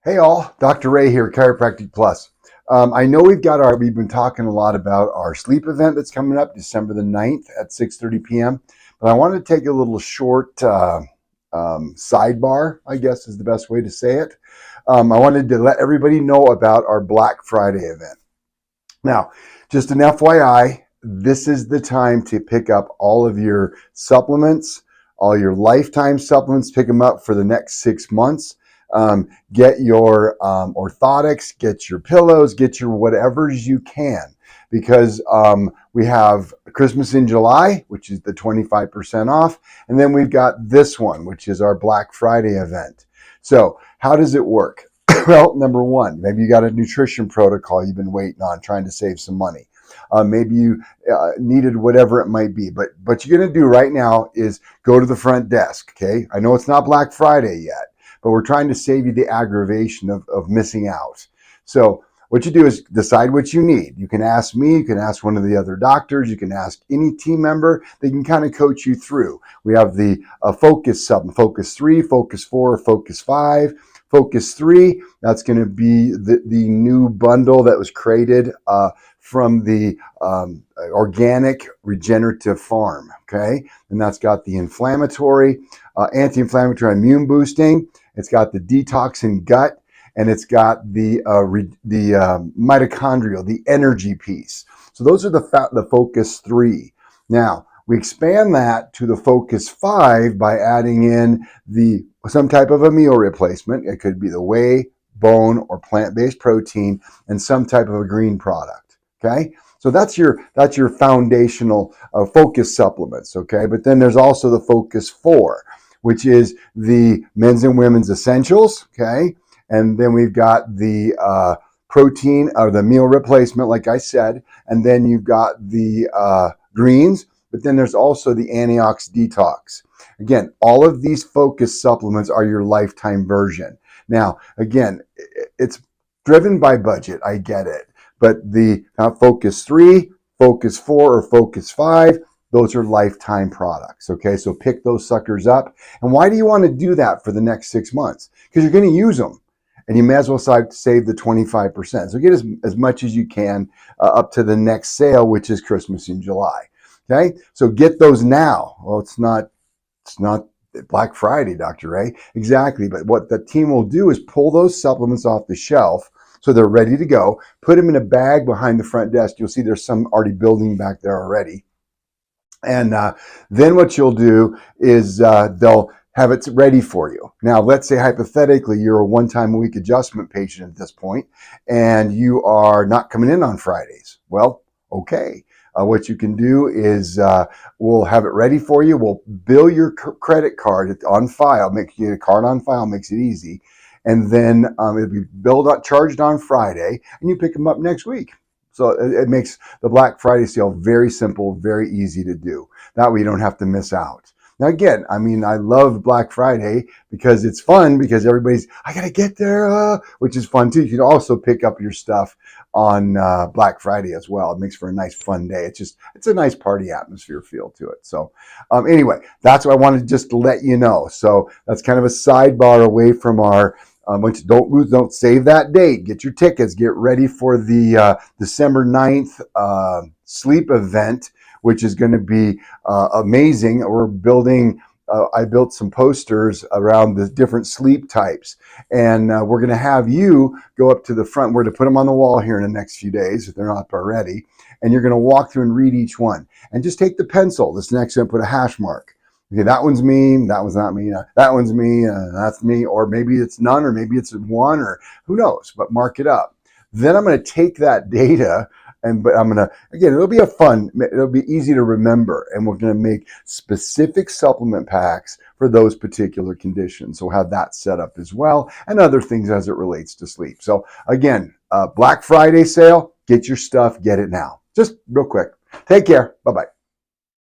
Hey all, Dr. Ray here, Chiropractic Plus. I know we've been talking a lot about our sleep event that's coming up December the 9th at 6:30 p.m. But I wanted to take a little short sidebar, I guess is the best way to say it. I wanted to let everybody know about our Black Friday event. Now, just an FYI, this is the time to pick up all of your supplements, all your lifetime supplements, pick them up for the next 6 months. Get your orthotics, get your pillows, get your whatevers you can, because we have Christmas in July, which is the 25% off, and then we've got this one, which is our Black Friday event. So how does it work? Well, number one, maybe you got a nutrition protocol you've been waiting on, trying to save some money. Maybe you needed whatever it might be. But what you're going to do right now is go to the front desk, okay? I know it's not Black Friday yet, but we're trying to save you the aggravation of missing out. So what you do is decide what you need. You can ask me, you can ask one of the other doctors, you can ask any team member. They can kind of coach you through. We have the Focus sub, Focus 3, Focus 4, Focus 5. Focus 3, that's going to be the new bundle that was created from the organic regenerative farm, okay? And that's got the inflammatory, anti-inflammatory immune boosting. It's got the detox and gut, and it's got the mitochondrial, the energy piece. So those are the Focus 3. Now, we expand that to the Focus 5 by adding in some type of a meal replacement. It could be the whey, bone, or plant-based protein, and some type of a green product. Okay, so that's your foundational focus supplements. Okay, but then there's also the Focus 4, which is the men's and women's essentials. Okay, and then we've got the protein or the meal replacement, like I said, and then you've got the greens. But then there's also the Antiox Detox. Again, all of these focus supplements are your lifetime version. Now, again, it's driven by budget. I get it. But the Focus 3, Focus 4, or Focus 5, those are lifetime products. Okay, so pick those suckers up. And why do you want to do that for the next 6 months? Because you're going to use them. And you may as well save the 25%. So get as much as you can up to the next sale, which is Christmas in July. Okay, so get those now. Well, it's not Black Friday, Dr. Ray. Exactly, but what the team will do is pull those supplements off the shelf so they're ready to go, put them in a bag behind the front desk. You'll see there's some already building back there already. And then what you'll do is they'll have it ready for you. Now, let's say hypothetically you're a one-time-a-week adjustment patient at this point and you are not coming in on Fridays. Well, okay. What you can do is we'll have it ready for you. We'll bill your credit card on file, make you get a card on file, makes it easy. And then it'll be charged on Friday, and you pick them up next week. So it makes the Black Friday sale very simple, very easy to do. That way you don't have to miss out. Now, again, I mean, I love Black Friday because it's fun because everybody's, I got to get there, which is fun too. You can also pick up your stuff on Black Friday as well. It makes for a nice fun day. It's a nice party atmosphere feel to it. So anyway, that's what I wanted just to let you know. So that's kind of a sidebar away from our, don't save that date. Get your tickets. Get ready for the December 9th sleep event, which is going to be amazing. We're building, I built some posters around the different sleep types. And we're going to have you go up to the front. We're to put them on the wall here in the next few days, if they're not already. And you're going to walk through and read each one. And just take the pencil, this next one, put a hash mark. Okay, that one's me, that one's not me, that one's me, that's me, or maybe it's none, or maybe it's one, or who knows, but mark it up. Then I'm going to take that data but I'm going to, again, it'll be easy to remember, and we're going to make specific supplement packs for those particular conditions. So we'll have that set up as well, and other things as it relates to sleep. So again, Black Friday sale, get your stuff, get it now. Just real quick. Take care. Bye-bye.